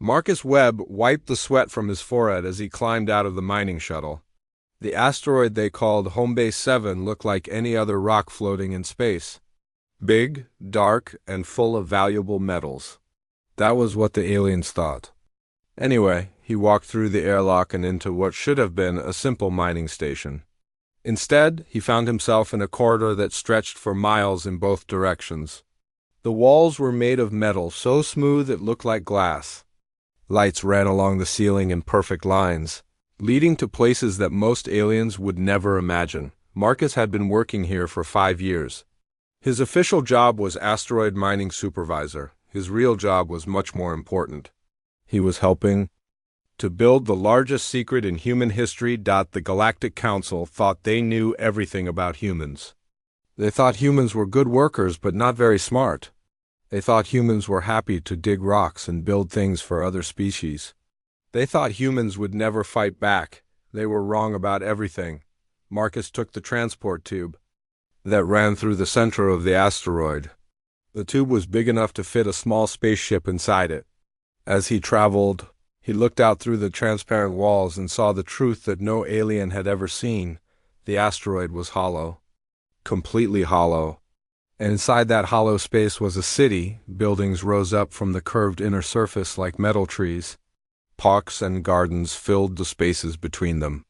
Marcus Webb wiped the sweat from his forehead as he climbed out of the mining shuttle. The asteroid they called Home Base 7 looked like any other rock floating in space. Big, dark, and full of valuable metals. That was what the aliens thought. Anyway, he walked through the airlock and into what should have been a simple mining station. Instead, he found himself in a corridor that stretched for miles in both directions. The walls were made of metal so smooth it looked like glass. Lights ran along the ceiling in perfect lines, leading to places that most aliens would never imagine. Marcus had been working here for 5 years. His official job was asteroid mining supervisor. His real job was much more important. He was helping to build the largest secret in human history. The Galactic Council thought they knew everything about humans. They thought humans were good workers but not very smart. They thought humans were happy to dig rocks and build things for other species. They thought humans would never fight back. They were wrong about everything. Marcus took the transport tube that ran through the center of the asteroid. The tube was big enough to fit a small spaceship inside it. As he traveled, he looked out through the transparent walls and saw the truth that no alien had ever seen. The asteroid was hollow. Completely hollow. And inside that hollow space was a city. Buildings rose up from the curved inner surface like metal trees. Parks and gardens filled the spaces between them.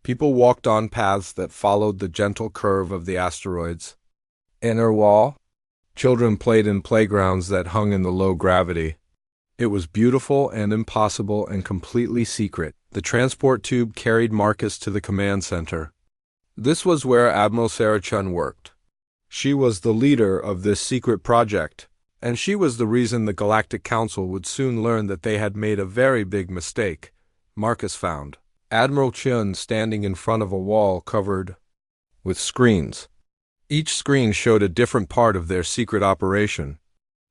People walked on paths that followed the gentle curve of the asteroid's inner wall. Children played in playgrounds that hung in the low gravity. It was beautiful and impossible and completely secret. The transport tube carried Marcus to the command center. This was where Admiral Sarah Chun worked. She was the leader of this secret project, and she was the reason the Galactic Council would soon learn that they had made a very big mistake. Marcus found Admiral Chun standing in front of a wall covered with screens. Each screen showed a different part of their secret operation.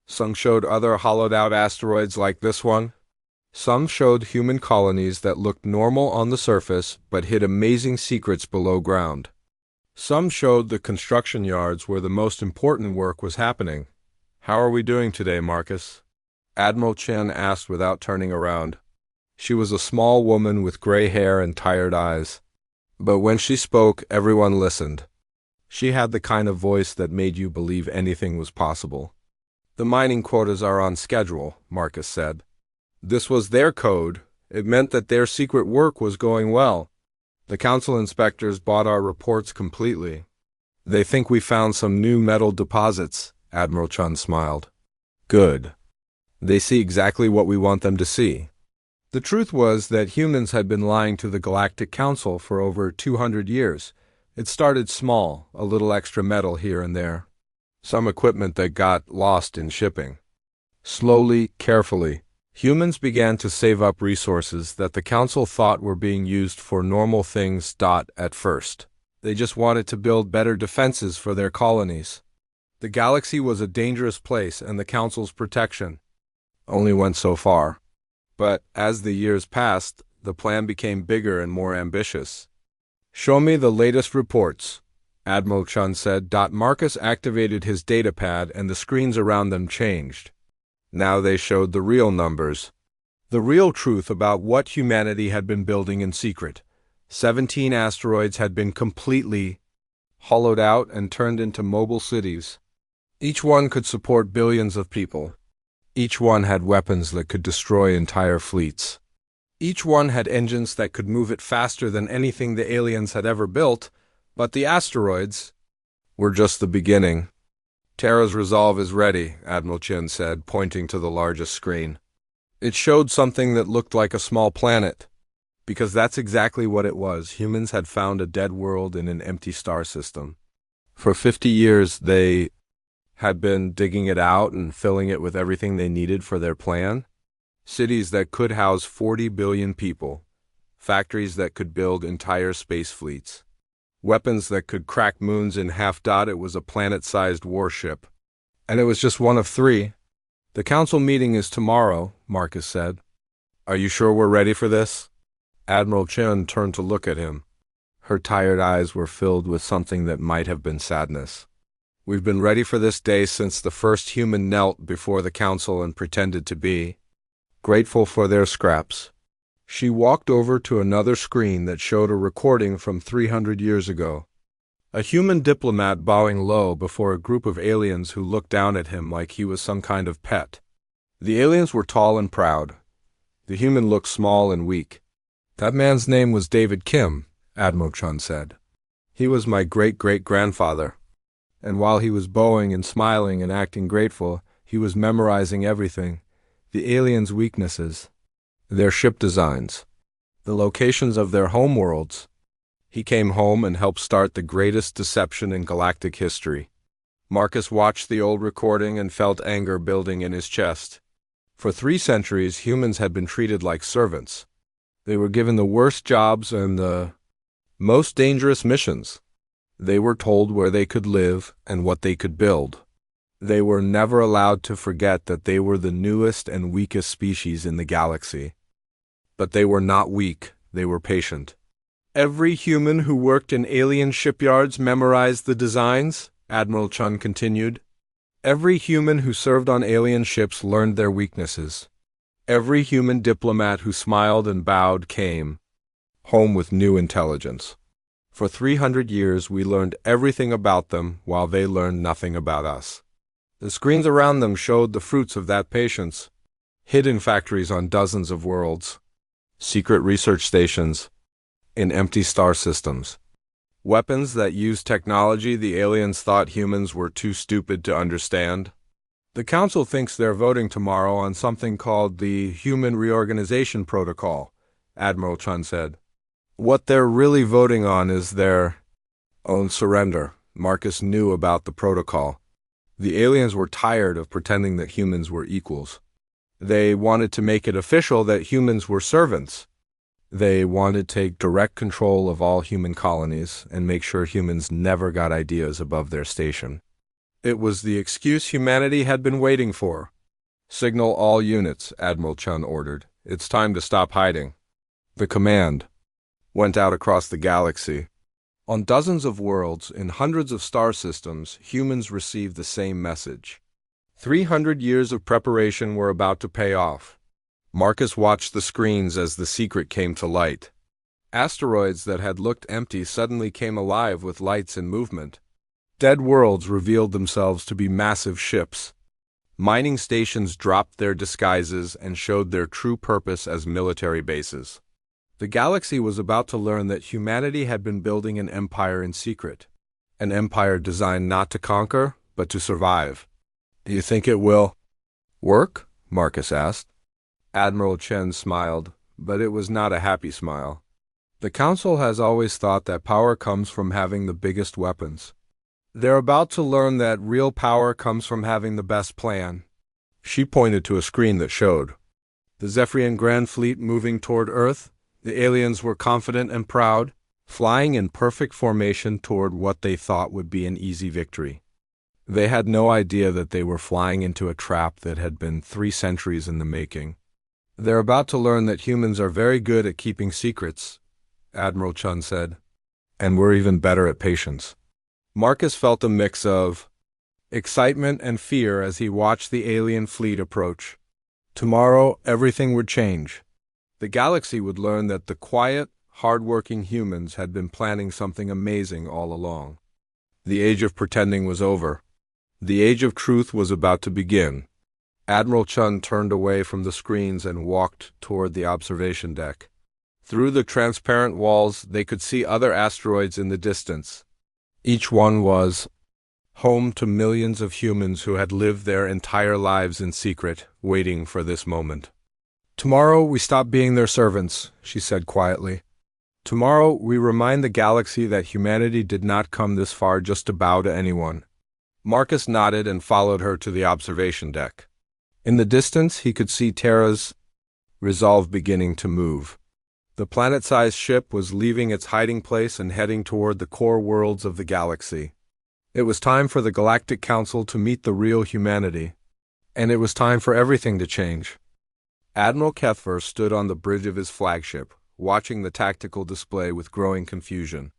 Some showed other hollowed-out asteroids like this one. Some showed human colonies that looked normal on the surface but hid amazing secrets below ground. Some showed the construction yards where the most important work was happening. "How are we doing today, Marcus?" Admiral Chen asked without turning around. She was a small woman with gray hair and tired eyes. But when she spoke, everyone listened. She had the kind of voice that made you believe anything was possible. "The mining quotas are on schedule," Marcus said. This was their code. It meant that their secret work was going well. The council inspectors bought our reports completely. "They think we found some new metal deposits," Admiral Chun smiled. "Good. They see exactly what we want them to see." The truth was that humans had been lying to the Galactic Council for over 200 years. It started small, a little extra metal here and there. Some equipment that got lost in shipping. Slowly, carefully, humans began to save up resources that the Council thought were being used for normal things. At first, they just wanted to build better defenses for their colonies. The galaxy was a dangerous place, and the Council's protection only went so far. But as the years passed, the plan became bigger and more ambitious. "Show me the latest reports," Admiral Chun said. Marcus activated his datapad and the screens around them changed. Now they showed the real numbers. The real truth about what humanity had been building in secret. 17 asteroids had been completely hollowed out and turned into mobile cities. Each one could support billions of people. Each one had weapons that could destroy entire fleets. Each one had engines that could move it faster than anything the aliens had ever built, but the asteroids were just the beginning. "Terra's resolve is ready," Admiral Chen said, pointing to the largest screen. It showed something that looked like a small planet, because that's exactly what it was. Humans had found a dead world in an empty star system. For 50 years, they had been digging it out and filling it with everything they needed for their plan. Cities that could house 40 billion people. Factories that could build entire space fleets. Weapons that could crack moons in half. It was a planet-sized warship. And it was just one of 3. "The council meeting is tomorrow," Marcus said. "Are you sure we're ready for this?" Admiral Chen turned to look at him. Her tired eyes were filled with something that might have been sadness. "We've been ready for this day since the first human knelt before the council and pretended to be grateful for their scraps. She walked over to another screen that showed a recording from 300 years ago. A human diplomat bowing low before a group of aliens who looked down at him like he was some kind of pet. The aliens were tall and proud. The human looked small and weak. "That man's name was David Kim," Admiral Chun said. "He was my great-great-grandfather." And while he was bowing and smiling and acting grateful, he was memorizing everything: the aliens' weaknesses, their ship designs, the locations of their homeworlds. He came home and helped start the greatest deception in galactic history. Marcus watched the old recording and felt anger building in his chest. For 3 centuries, humans had been treated like servants. They were given the worst jobs and the most dangerous missions. They were told where they could live and what they could build. They were never allowed to forget that they were the newest and weakest species in the galaxy. But they were not weak, they were patient. "Every human who worked in alien shipyards memorized the designs," Admiral Chun continued. "Every human who served on alien ships learned their weaknesses. Every human diplomat who smiled and bowed came home with new intelligence. For 300 years we learned everything about them while they learned nothing about us." The screens around them showed the fruits of that patience. Hidden factories on dozens of worlds. Secret research stations in empty star systems. Weapons that used technology the aliens thought humans were too stupid to understand. "The Council thinks they're voting tomorrow on something called the Human Reorganization Protocol," Admiral Chun said. "What they're really voting on is their own surrender." Marcus knew about the protocol. The aliens were tired of pretending that humans were equals. They wanted to make it official that humans were servants. They wanted to take direct control of all human colonies and make sure humans never got ideas above their station. It was the excuse humanity had been waiting for. "Signal all units," Admiral Chun ordered. "It's time to stop hiding." The command went out across the galaxy. On dozens of worlds, in hundreds of star systems, humans received the same message. 300 years of preparation were about to pay off. Marcus watched the screens as the secret came to light. Asteroids that had looked empty suddenly came alive with lights and movement. Dead worlds revealed themselves to be massive ships. Mining stations dropped their disguises and showed their true purpose as military bases. The galaxy was about to learn that humanity had been building an empire in secret. An empire designed not to conquer, but to survive. "Do you think it will work?" Marcus asked. Admiral Chen smiled, but it was not a happy smile. "The Council has always thought that power comes from having the biggest weapons. They're about to learn that real power comes from having the best plan." She pointed to a screen that showed the Zephyrian Grand Fleet moving toward Earth. The aliens were confident and proud, flying in perfect formation toward what they thought would be an easy victory. They had no idea that they were flying into a trap that had been 3 centuries in the making. "They're about to learn that humans are very good at keeping secrets," Admiral Chun said. "And we're even better at patience." Marcus felt a mix of excitement and fear as he watched the alien fleet approach. Tomorrow, everything would change. The galaxy would learn that the quiet, hard-working humans had been planning something amazing all along. The age of pretending was over. The age of truth was about to begin. Admiral Chun turned away from the screens and walked toward the observation deck. Through the transparent walls, they could see other asteroids in the distance. Each one was home to millions of humans who had lived their entire lives in secret, waiting for this moment. "Tomorrow we stop being their servants," she said quietly. "Tomorrow we remind the galaxy that humanity did not come this far just to bow to anyone." Marcus nodded and followed her to the observation deck. In the distance, he could see Terra's resolve beginning to move. The planet-sized ship was leaving its hiding place and heading toward the core worlds of the galaxy. It was time for the Galactic Council to meet the real humanity. And it was time for everything to change. Admiral Kethver stood on the bridge of his flagship, watching the tactical display with growing confusion.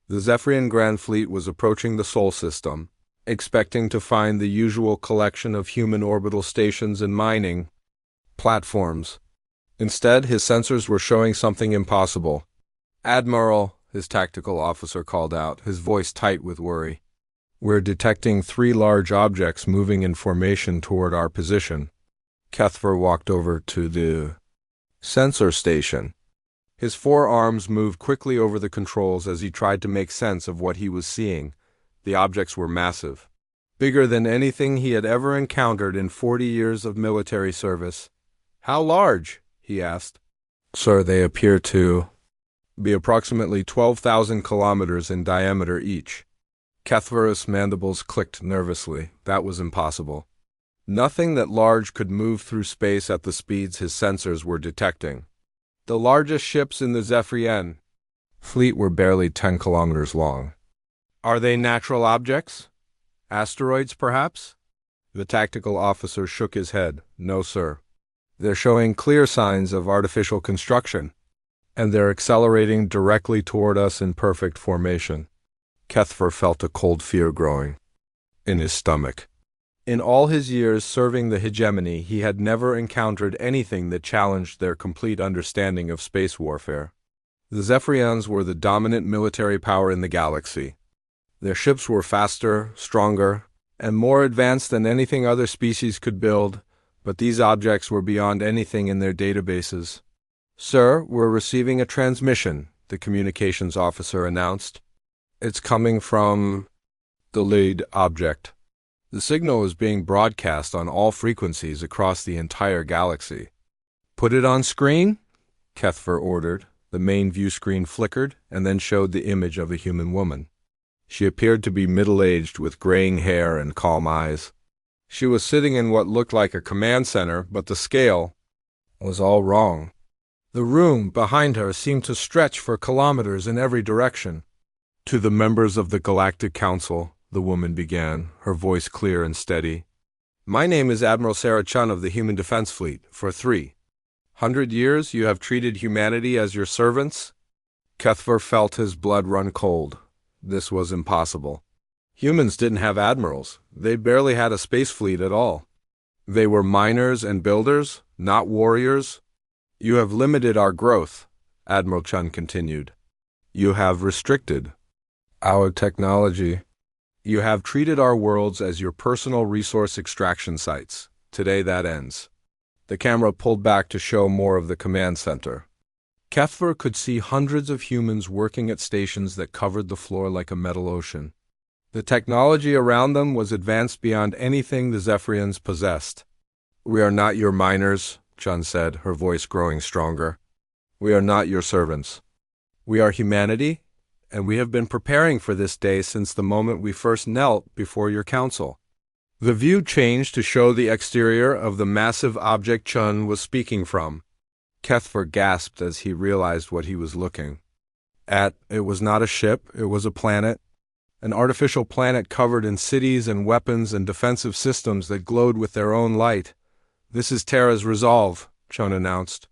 The Zephyrian Grand Fleet was approaching the Sol system, expecting to find the usual collection of human orbital stations and mining platforms. Instead, his sensors were showing something impossible. "Admiral," his tactical officer called out, his voice tight with worry. "We're detecting 3 large objects moving in formation toward our position." Kethver walked over to the sensor station. His forearms moved quickly over the controls as he tried to make sense of what he was seeing. The objects were massive, bigger than anything he had ever encountered in 40 years of military service. "How large?" he asked. "Sir, they appear to be approximately 12,000 kilometers in diameter each." Kethver's mandibles clicked nervously. That was impossible. Nothing that large could move through space at the speeds his sensors were detecting. The largest ships in the Zephyrian fleet were barely 10 kilometers long. "Are they natural objects? Asteroids, perhaps?" The tactical officer shook his head. "No, sir. They're showing clear signs of artificial construction, and they're accelerating directly toward us in perfect formation." Kethver felt a cold fear growing in his stomach. In all his years serving the hegemony, he had never encountered anything that challenged their complete understanding of space warfare. The Zephyrians were the dominant military power in the galaxy. Their ships were faster, stronger, and more advanced than anything other species could build, but these objects were beyond anything in their databases. "Sir, we're receiving a transmission," the communications officer announced. "It's coming from the lead object. The signal is being broadcast on all frequencies across the entire galaxy." "Put it on screen," Kethver ordered. The main view screen flickered and then showed the image of a human woman. She appeared to be middle-aged with graying hair and calm eyes. She was sitting in what looked like a command center, but the scale was all wrong. The room behind her seemed to stretch for kilometers in every direction. "To the members of the Galactic Council," the woman began, her voice clear and steady. "My name is Admiral Sarah Chun of the Human Defense Fleet. For 300 years you have treated humanity as your servants." Kethver felt his blood run cold. This was impossible. Humans didn't have admirals. They barely had a space fleet at all. They were miners and builders, not warriors. "You have limited our growth," Admiral Chun continued. "You have restricted our technology. You have treated our worlds as your personal resource extraction sites. Today that ends." The camera pulled back to show more of the command center. Kethver could see hundreds of humans working at stations that covered the floor like a metal ocean. The technology around them was advanced beyond anything the Zephyrians possessed. "We are not your miners," Chun said, her voice growing stronger. "We are not your servants. We are humanity, and we have been preparing for this day since the moment we first knelt before your council." The view changed to show the exterior of the massive object Chun was speaking from. Kethver gasped as he realized what he was looking at. It was not a ship, it was a planet. An artificial planet covered in cities and weapons and defensive systems that glowed with their own light. "This is Terra's Resolve," Chun announced.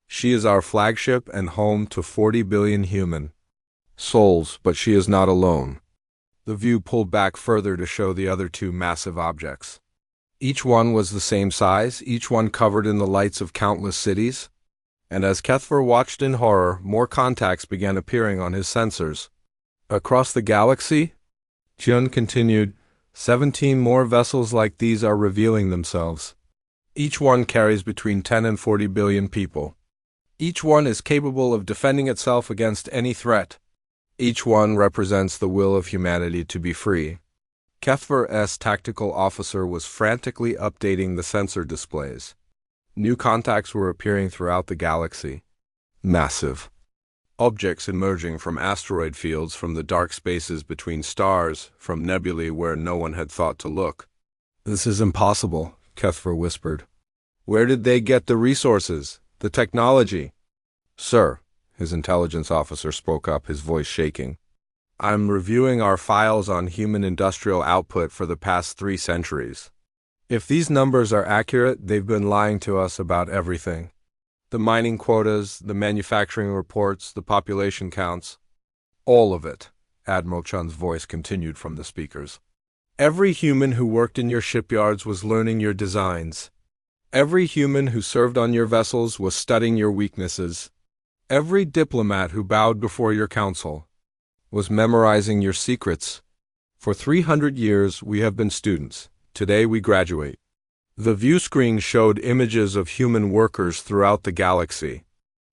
"She is our flagship and home to 40 billion human souls, but she is not alone." The view pulled back further to show the other 2 massive objects. Each one was the same size, each one covered in the lights of countless cities. And as Kethver watched in horror, more contacts began appearing on his sensors. "Across the galaxy," Chun continued, 17 more vessels like these are revealing themselves. Each one carries between 10 and 40 billion people. Each one is capable of defending itself against any threat. Each one represents the will of humanity to be free. Kethver's tactical officer was frantically updating the sensor displays. New contacts were appearing throughout the galaxy. Massive objects emerging from asteroid fields, from the dark spaces between stars, from nebulae where no one had thought to look. "This is impossible," Kethver whispered. "Where did they get the resources, the technology?" "Sir," his intelligence officer spoke up, his voice shaking. "I'm reviewing our files on human industrial output for the past 3 centuries. If these numbers are accurate, they've been lying to us about everything. The mining quotas, the manufacturing reports, the population counts. All of it," Admiral Chun's voice continued from the speakers. "Every human who worked in your shipyards was learning your designs. Every human who served on your vessels was studying your weaknesses. Every diplomat who bowed before your council was memorizing your secrets. For 300 years, we have been students. Today, we graduate. The view screen showed images of human workers throughout the galaxy.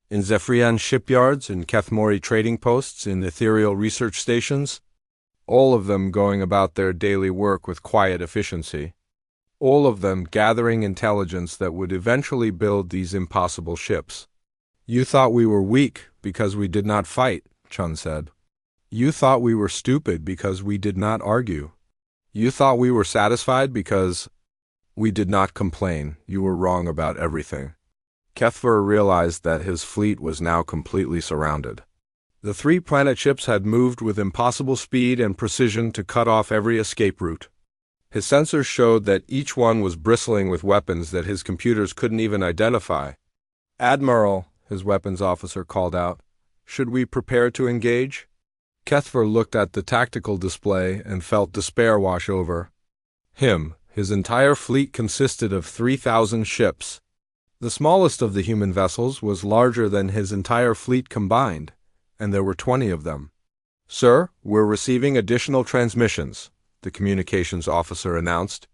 In Zephyrian shipyards, in Kethmori trading posts, in ethereal research stations, all of them going about their daily work with quiet efficiency. All of them gathering intelligence that would eventually build these impossible ships. You thought we were weak because we did not fight, Chun said. You thought we were stupid because we did not argue. You thought we were satisfied because we did not complain. You were wrong about everything. Kethver realized that his fleet was now completely surrounded. The 3 planet ships had moved with impossible speed and precision to cut off every escape route. His sensors showed that each one was bristling with weapons that his computers couldn't even identify. "Admiral," his weapons officer called out, "should we prepare to engage?" Kethver looked at the tactical display and felt despair wash over him. His entire fleet consisted of 3,000 ships. The smallest of the human vessels was larger than his entire fleet combined, and there were 20 of them. "Sir, we're receiving additional transmissions," the communications officer announced.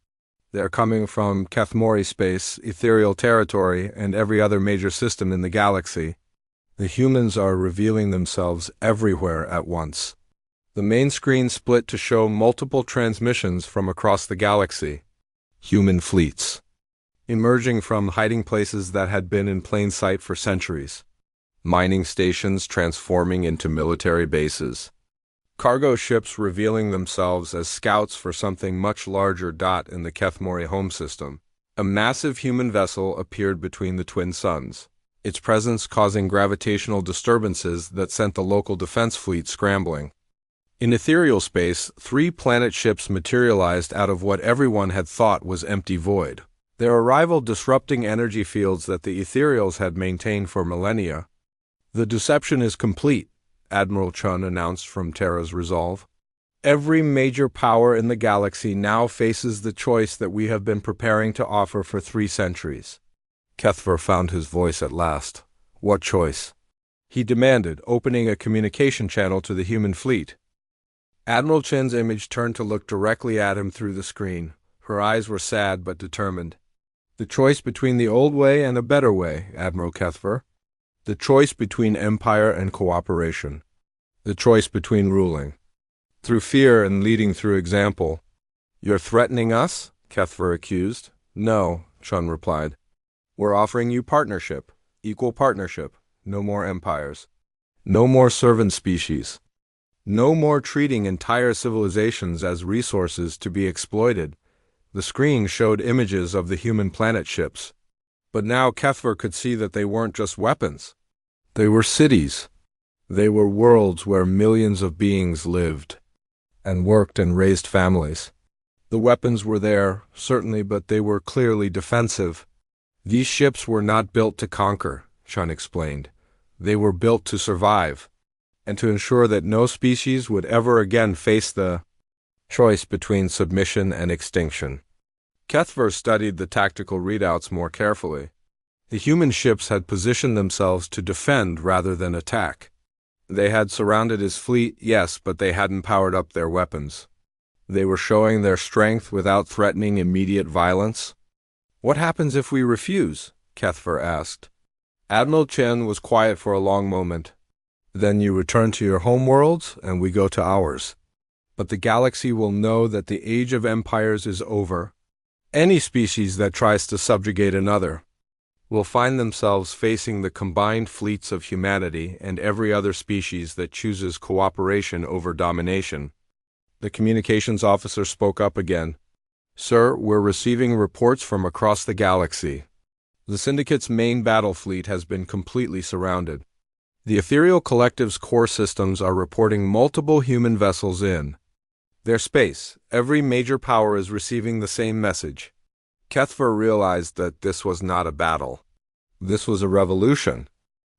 "They're coming from Kethmori space, ethereal territory, and every other major system in the galaxy. The humans are revealing themselves everywhere at once." The main screen split to show multiple transmissions from across the galaxy. Human fleets emerging from hiding places that had been in plain sight for centuries. Mining stations transforming into military bases. Cargo ships revealing themselves as scouts for something much larger. In the Kethmori home system, a massive human vessel appeared between the twin suns, its presence causing gravitational disturbances that sent the local defense fleet scrambling. In ethereal space, 3 planet ships materialized out of what everyone had thought was empty void, their arrival disrupting energy fields that the ethereals had maintained for millennia. "The deception is complete," Admiral Chun announced from Terra's Resolve. "Every major power in the galaxy now faces the choice that we have been preparing to offer for 3 centuries. Kethver found his voice at last. "What choice?" he demanded, opening a communication channel to the human fleet. Admiral Chen's image turned to look directly at him through the screen. Her eyes were sad but determined. "The choice between the old way and a better way, Admiral Kethver. The choice between empire and cooperation. The choice between ruling through fear and leading through example." "You're threatening us?" Kethver accused. "No," Chun replied. "We're offering you partnership, equal partnership. No more empires. No more servant species. No more treating entire civilizations as resources to be exploited." The screen showed images of the human planet ships. But now Kethver could see that they weren't just weapons. They were cities. They were worlds where millions of beings lived and worked and raised families. The weapons were there, certainly, but they were clearly defensive. "These ships were not built to conquer," Chun explained. "They were built to survive, and to ensure that no species would ever again face the choice between submission and extinction." Kethver studied the tactical readouts more carefully. The human ships had positioned themselves to defend rather than attack. They had surrounded his fleet, yes, but they hadn't powered up their weapons. They were showing their strength without threatening immediate violence. "What happens if we refuse?" Kethver asked. Admiral Chen was quiet for a long moment. "Then you return to your home worlds, and we go to ours. But the galaxy will know that the age of empires is over. Any species that tries to subjugate another will find themselves facing the combined fleets of humanity and every other species that chooses cooperation over domination." The communications officer spoke up again. "Sir, we're receiving reports from across the galaxy. The Syndicate's main battle fleet has been completely surrounded. The Ethereal Collective's core systems are reporting multiple human vessels in their space. Every major power is receiving the same message." Kethver realized that this was not a battle. This was a revolution.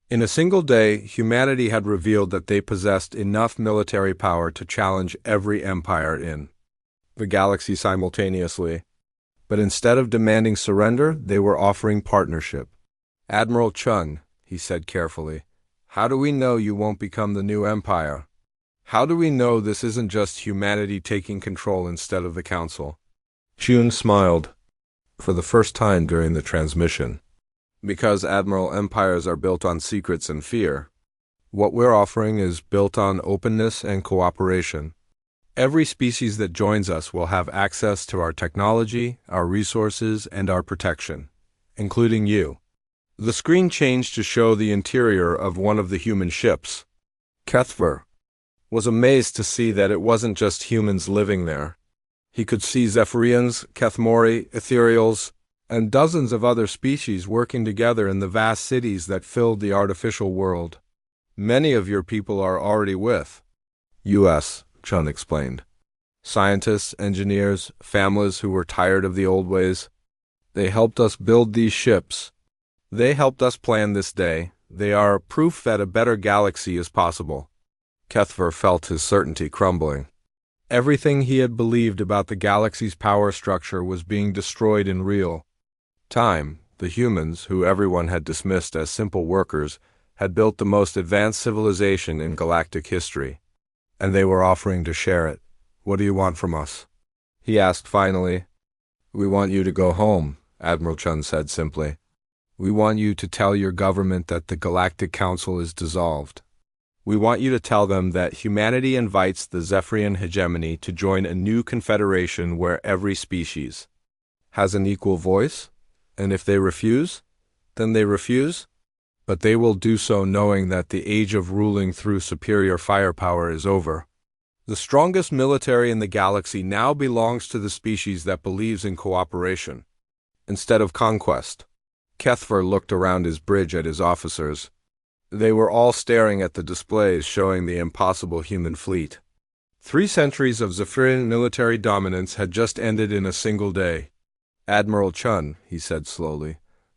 In a single day, humanity had revealed that they possessed enough military power to challenge every empire in the galaxy simultaneously. But instead of demanding surrender, they were offering partnership. "Admiral Chun," he said carefully, "how do we know you won't become the new empire? How do we know this isn't just humanity taking control instead of the Council?" Chun smiled, for the first time during the transmission. "Because, Admiral, empires are built on secrets and fear. What we're offering is built on openness and cooperation. Every species that joins us will have access to our technology, our resources, and our protection, including you." The screen changed to show the interior of one of the human ships. Kethver was amazed to see that it wasn't just humans living there. He could see Zephyrians, Kethmori, Ethereals, and dozens of other species working together in the vast cities that filled the artificial world. "Many of your people are already with U.S., Chun explained. "Scientists, engineers, families who were tired of the old ways. They helped us build these ships. They helped us plan this day. They are proof that a better galaxy is possible." Kethver felt his certainty crumbling. Everything he had believed about the galaxy's power structure was being destroyed in real time. The humans, who everyone had dismissed as simple workers, had built the most advanced civilization in galactic history. And they were offering to share it. "What do you want from us?" he asked finally. "We want you to go home," Admiral Chun said simply. "We want you to tell your government that the Galactic Council is dissolved. We want you to tell them that humanity invites the Zephyrian hegemony to join a new confederation where every species has an equal voice, and if they refuse, then they refuse. But they will do so knowing that the age of ruling through superior firepower is over. The strongest military in the galaxy now belongs to the species that believes in cooperation instead of conquest." Kethver looked around his bridge at his officers. They were all staring at the displays showing the impossible human fleet. 3 centuries of Zephyrian military dominance had just ended in a single day. "Admiral Chun," he said slowly,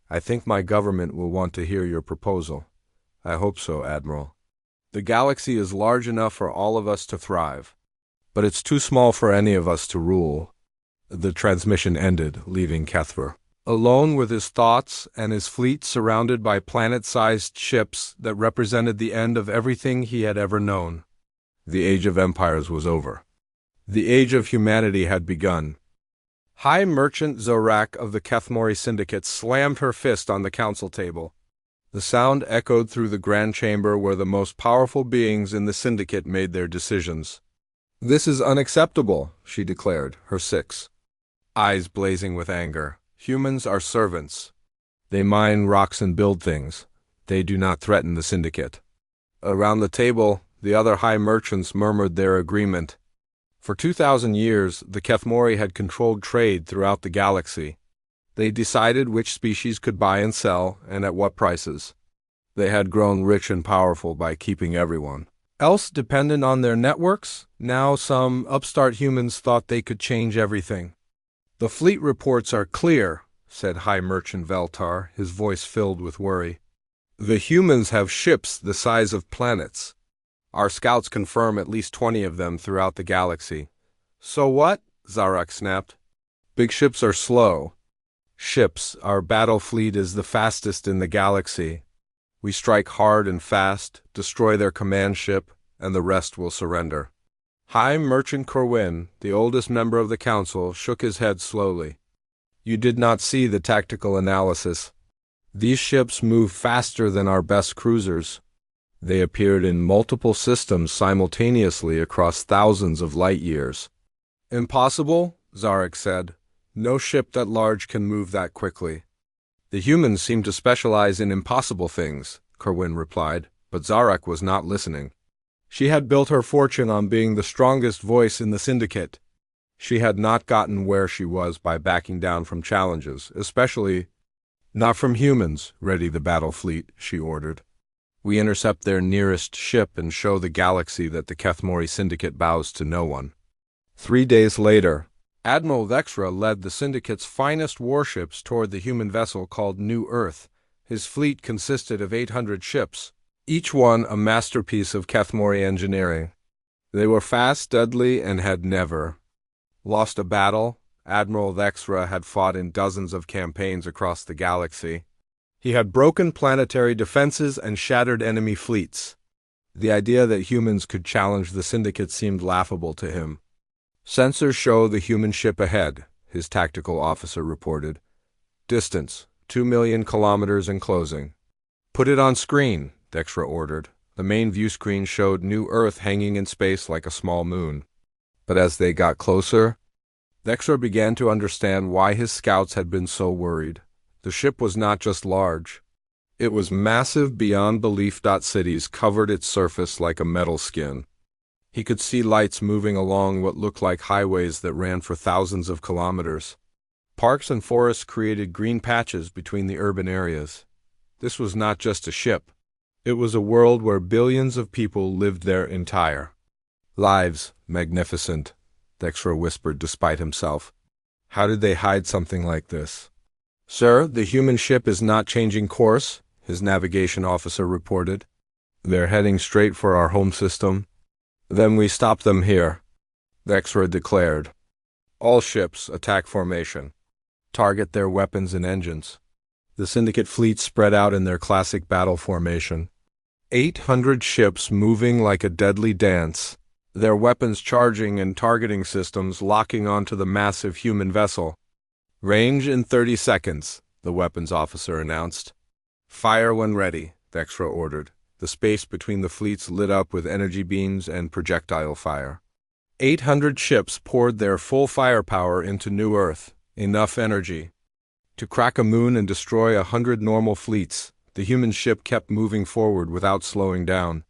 "I think my government will want to hear your proposal." "I hope so, Admiral. The galaxy is large enough for all of us to thrive, but it's too small for any of us to rule." The transmission ended, leaving Kethver alone with his thoughts and his fleet surrounded by planet-sized ships that represented the end of everything he had ever known. The age of empires was over. The age of humanity had begun. High Merchant Zorak of the Kethmori Syndicate slammed her fist on the council table. The sound echoed through the grand chamber where the most powerful beings in the syndicate made their decisions. "This is unacceptable," she declared, her 6 eyes blazing with anger. "Humans are servants. They mine rocks and build things. They do not threaten the syndicate." Around the table, the other high merchants murmured their agreement. For 2,000 years, the Kethmori had controlled trade throughout the galaxy. They decided which species could buy and sell, and at what prices. They had grown rich and powerful by keeping everyone else dependent on their networks. Now some upstart humans thought they could change everything. "The fleet reports are clear," said High Merchant Veltar, his voice filled with worry. "The humans have ships the size of planets. Our scouts confirm at least 20 of them throughout the galaxy." "So what?" Zarak snapped. "Big ships are slow. Ships, our battle fleet is the fastest in the galaxy. We strike hard and fast, destroy their command ship, and the rest will surrender." High Merchant Corwin, the oldest member of the council, shook his head slowly. "You did not see the tactical analysis. These ships move faster than our best cruisers. They appeared in multiple systems simultaneously across thousands of light years." "Impossible," Zarak said. "No ship that large can move that quickly." "The humans seem to specialize in impossible things," Corwin replied, but Zarak was not listening. She had built her fortune on being the strongest voice in the syndicate. She had not gotten where she was by backing down from challenges, especially not from humans. "Ready the battle fleet," she ordered. "We intercept their nearest ship and show the galaxy that the Kethmori Syndicate bows to no one." 3 days later, Admiral Vexra led the Syndicate's finest warships toward the human vessel called New Earth. His fleet consisted of 800 ships, each one a masterpiece of Kethmori engineering. They were fast, deadly, and had never lost a battle, Admiral Vexra had fought in dozens of campaigns across the galaxy. He had broken planetary defenses and shattered enemy fleets. The idea that humans could challenge the Syndicate seemed laughable to him. "Sensors show the human ship ahead," his tactical officer reported. "Distance, 2 million kilometers and closing." "Put it on screen," Vexra ordered. The main view screen showed New Earth hanging in space like a small moon. But as they got closer, Vexra began to understand why his scouts had been so worried. The ship was not just large. It was massive beyond belief. Cities covered its surface like a metal skin. He could see lights moving along what looked like highways that ran for thousands of kilometers. Parks and forests created green patches between the urban areas. This was not just a ship. It was a world where billions of people lived their entire lives. "Magnificent," Vexra whispered despite himself. How did they hide something like this? "Sir, the human ship is not changing course," his navigation officer reported. "They're heading straight for our home system." "Then we stop them here," Vexra declared. "All ships, attack formation. Target their weapons and engines." The Syndicate fleet spread out in their classic battle formation. 800 ships moving like a deadly dance, their weapons charging and targeting systems locking onto the massive human vessel. "Range in 30 seconds, the weapons officer announced. "Fire when ready," Vexra ordered. The space between the fleets lit up with energy beams and projectile fire. 800 ships poured their full firepower into New Earth, enough energy to crack a moon and destroy 100 normal fleets. The human ship kept moving forward without slowing down.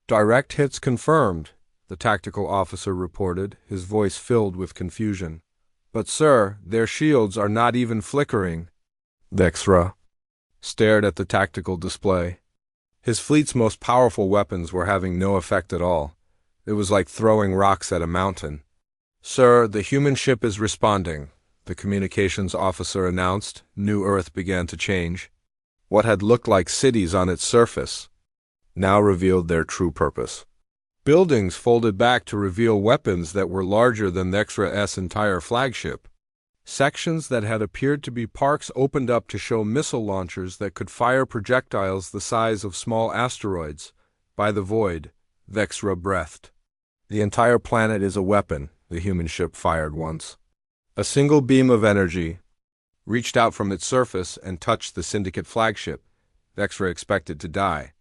"Direct hits confirmed," the tactical officer reported, his voice filled with confusion. "But sir, their shields are not even flickering." Vexra stared at the tactical display. His fleet's most powerful weapons were having no effect at all. It was like throwing rocks at a mountain. "Sir, the human ship is responding," the communications officer announced. New Earth began to change. What had looked like cities on its surface now revealed their true purpose. Buildings folded back to reveal weapons that were larger than Vexra's entire flagship. Sections that had appeared to be parks opened up to show missile launchers that could fire projectiles the size of small asteroids. "By the void," Vexra breathed. "The entire planet is a weapon," the human ship fired once. A single beam of energy reached out from its surface and touched the Syndicate flagship. Vexra expected to die.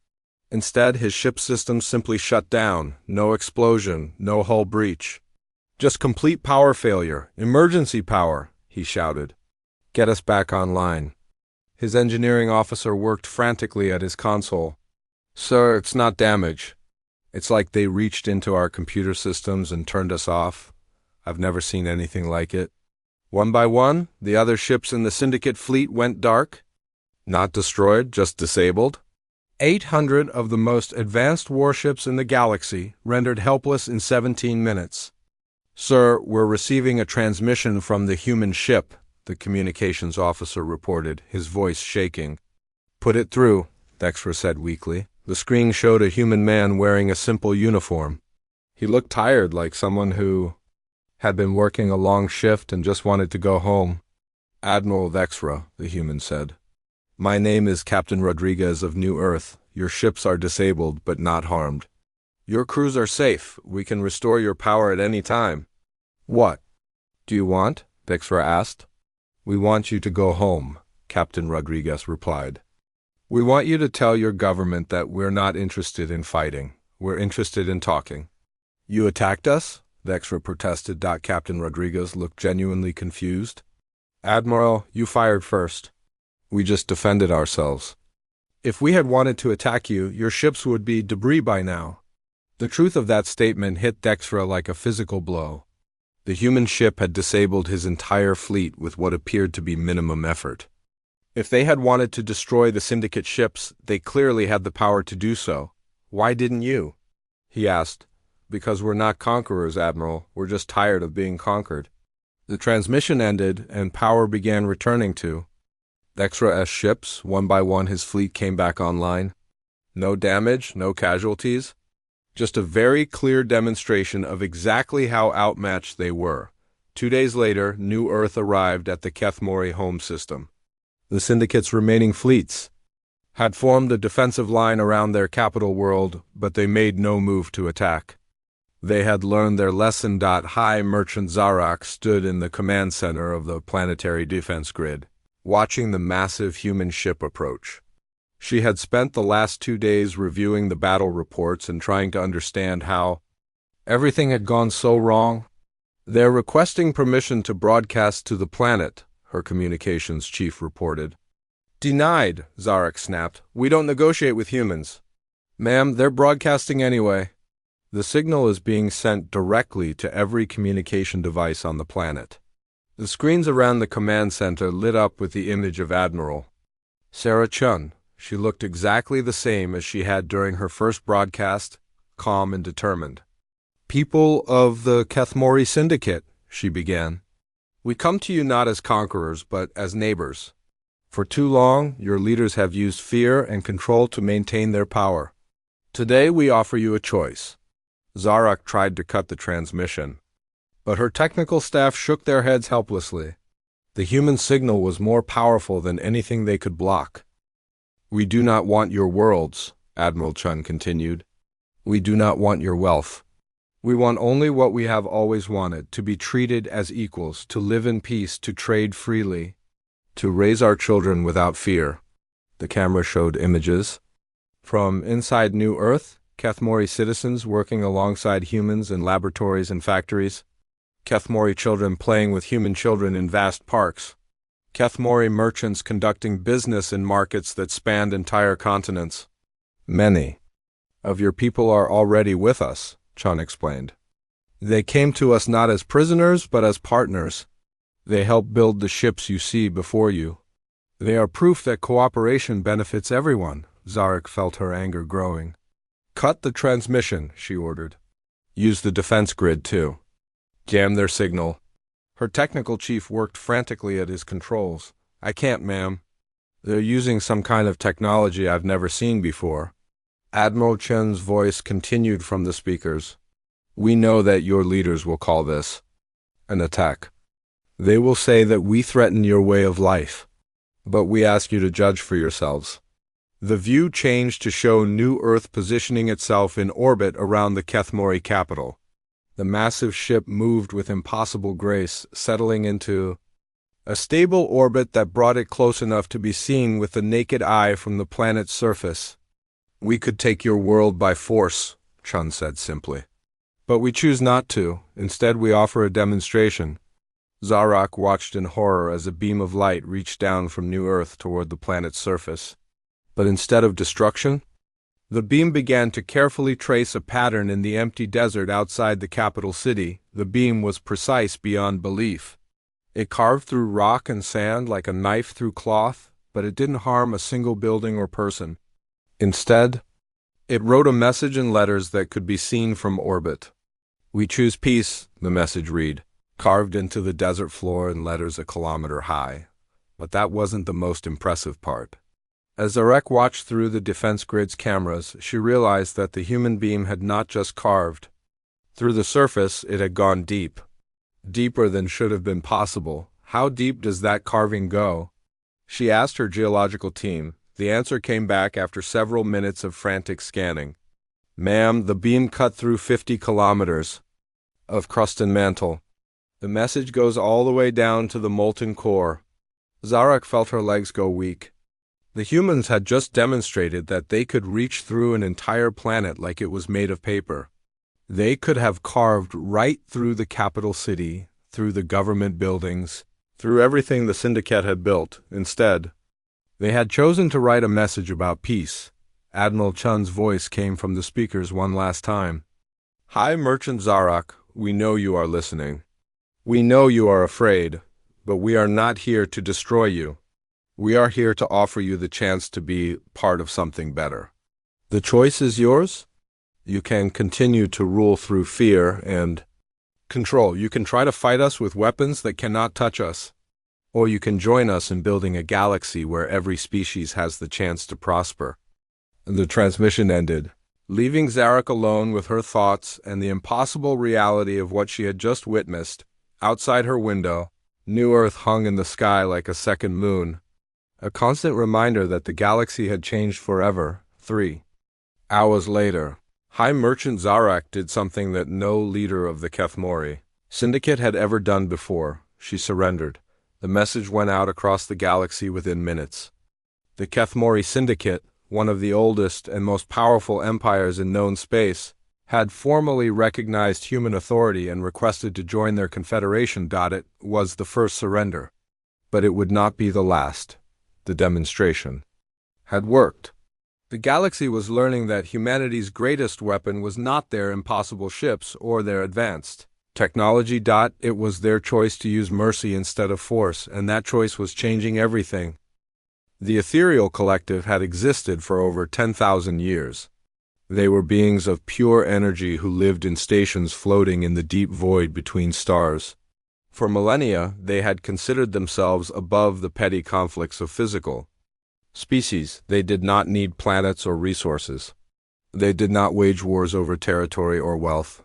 Instead, his ship systems simply shut down. No explosion, no hull breach. "Just complete power failure. Emergency power," he shouted. "Get us back online." His engineering officer worked frantically at his console. "Sir, it's not damage. It's like they reached into our computer systems and turned us off. I've never seen anything like it." One by one, the other ships in the Syndicate fleet went dark. Not destroyed, just disabled. 800 of the most advanced warships in the galaxy rendered helpless in 17 minutes. "Sir, we're receiving a transmission from the human ship," the communications officer reported, his voice shaking. "Put it through," Vexra said weakly. The screen showed a human man wearing a simple uniform. He looked tired, like someone who had been working a long shift and just wanted to go home. "Admiral Vexra," the human said. "My name is Captain Rodriguez of New Earth. Your ships are disabled, but not harmed. Your crews are safe. We can restore your power at any time." "What do you want?" Vexra asked. "We want you to go home," Captain Rodriguez replied. "We want you to tell your government that we're not interested in fighting. We're interested in talking." "You attacked us?" Vexra protested. Captain Rodriguez looked genuinely confused. "Admiral, you fired first. We just defended ourselves. If we had wanted to attack you, your ships would be debris by now." The truth of that statement hit Vexra like a physical blow. The human ship had disabled his entire fleet with what appeared to be minimum effort. If they had wanted to destroy the Syndicate ships, they clearly had the power to do so. "Why didn't you?" he asked. "Because we're not conquerors, Admiral. We're just tired of being conquered." The transmission ended, and power began returning to Vexra's ships. One by one, his fleet came back online. No damage, no casualties. Just a very clear demonstration of exactly how outmatched they were. 2 days later, New Earth arrived at the Kethmori home system. The Syndicate's remaining fleets had formed a defensive line around their capital world, but they made no move to attack. They had learned their lesson. High Merchant Zarak stood in the command center of the planetary defense grid, watching the massive human ship approach. She had spent the last 2 days reviewing the battle reports and trying to understand how everything had gone so wrong. "They're requesting permission to broadcast to the planet," her communications chief reported. "Denied," Zarak snapped. "We don't negotiate with humans." "Ma'am, they're broadcasting anyway." The signal is being sent directly to every communication device on the planet. The screens around the command center lit up with the image of Admiral Sarah Chun. She looked exactly the same as she had during her first broadcast, calm and determined. "People of the Kethmori Syndicate," she began. "We come to you not as conquerors, but as neighbors. For too long, your leaders have used fear and control to maintain their power. Today, we offer you a choice." Zarak tried to cut the transmission, but her technical staff shook their heads helplessly. The human signal was more powerful than anything they could block. "We do not want your worlds," Admiral Chun continued. "We do not want your wealth. We want only what we have always wanted, to be treated as equals, to live in peace, to trade freely, to raise our children without fear." The camera showed images from inside New Earth, Kethmori citizens working alongside humans in laboratories and factories, Kethmori children playing with human children in vast parks, Kethmori merchants conducting business in markets that spanned entire continents. "Many of your people are already with us," Chun explained. "They came to us not as prisoners, but as partners. They helped build the ships you see before you. They are proof that cooperation benefits everyone." Zarak felt her anger growing. "Cut the transmission," she ordered. "Use the defense grid, too. Jam their signal." Her technical chief worked frantically at his controls. "I can't, ma'am. They're using some kind of technology I've never seen before." Admiral Chen's voice continued from the speakers. "We know that your leaders will call this an attack. They will say that we threaten your way of life, but we ask you to judge for yourselves." The view changed to show New Earth positioning itself in orbit around the Kethmori capital. The massive ship moved with impossible grace, settling into a stable orbit that brought it close enough to be seen with the naked eye from the planet's surface. "We could take your world by force," Chun said simply. "But we choose not to. Instead, we offer a demonstration." Zarak watched in horror as a beam of light reached down from New Earth toward the planet's surface. But instead of destruction, the beam began to carefully trace a pattern in the empty desert outside the capital city. The beam was precise beyond belief. It carved through rock and sand like a knife through cloth, but it didn't harm a single building or person. Instead, it wrote a message in letters that could be seen from orbit. "We choose peace," the message read, carved into the desert floor in letters a kilometer high. But that wasn't the most impressive part. As Zarak watched through the defense grid's cameras, she realized that the human beam had not just carved. Through the surface, it had gone deep. Deeper than should have been possible. How deep does that carving go? She asked her geological team. The answer came back after several minutes of frantic scanning. "Ma'am, the beam cut through 50 kilometers of crust and mantle. The message goes all the way down to the molten core." Zarak felt her legs go weak. The humans had just demonstrated that they could reach through an entire planet like it was made of paper. They could have carved right through the capital city, through the government buildings, through everything the Syndicate had built. Instead, they had chosen to write a message about peace. Admiral Chun's voice came from the speakers one last time. "Hi, Merchant Zarak, we know you are listening. We know you are afraid, but we are not here to destroy you. We are here to offer you the chance to be part of something better. The choice is yours. You can continue to rule through fear and control. You can try to fight us with weapons that cannot touch us. Or you can join us in building a galaxy where every species has the chance to prosper." The transmission ended, leaving Zarak alone with her thoughts and the impossible reality of what she had just witnessed. Outside her window, New Earth hung in the sky like a second moon, a constant reminder that the galaxy had changed forever. 3 hours later, High Merchant Zarak did something that no leader of the Kethmori Syndicate had ever done before. She surrendered. The message went out across the galaxy within minutes. The Kethmori Syndicate, one of the oldest and most powerful empires in known space, had formally recognized human authority and requested to join their confederation. It was the first surrender. But it would not be the last. The demonstration had worked. The galaxy was learning that humanity's greatest weapon was not their impossible ships or their advanced technology. It was their choice to use mercy instead of force, and that choice was changing everything. The Ethereal Collective had existed for over 10,000 years. They were beings of pure energy who lived in stations floating in the deep void between stars. For millennia, they had considered themselves above the petty conflicts of physical species. They did not need planets or resources. They did not wage wars over territory or wealth.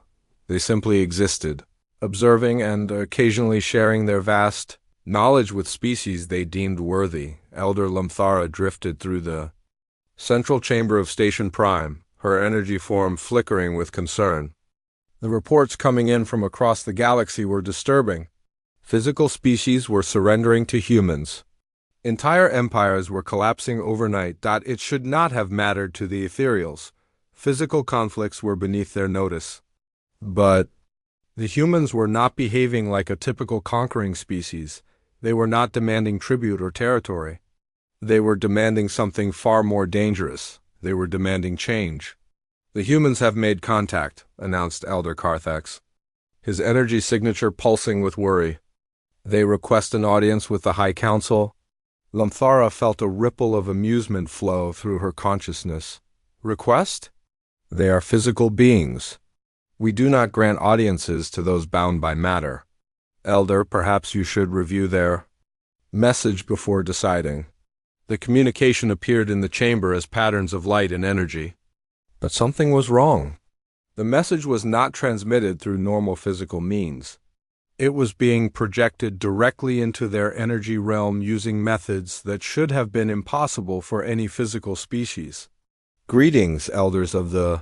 They simply existed, observing and occasionally sharing their vast knowledge with species they deemed worthy. Elder Lamthara drifted through the central chamber of Station Prime, her energy form flickering with concern. The reports coming in from across the galaxy were disturbing. Physical species were surrendering to humans. Entire empires were collapsing overnight. It should not have mattered to the Ethereals. Physical conflicts were beneath their notice. But the humans were not behaving like a typical conquering species. They were not demanding tribute or territory. They were demanding something far more dangerous. They were demanding change. "The humans have made contact," announced Elder Carthax, his energy signature pulsing with worry. "They request an audience with the High Council." Lamthara felt a ripple of amusement flow through her consciousness. "Request? They are physical beings. We do not grant audiences to those bound by matter. Elder, perhaps you should review their message before deciding." The communication appeared in the chamber as patterns of light and energy. But something was wrong. The message was not transmitted through normal physical means. It was being projected directly into their energy realm using methods that should have been impossible for any physical species. "Greetings, elders of the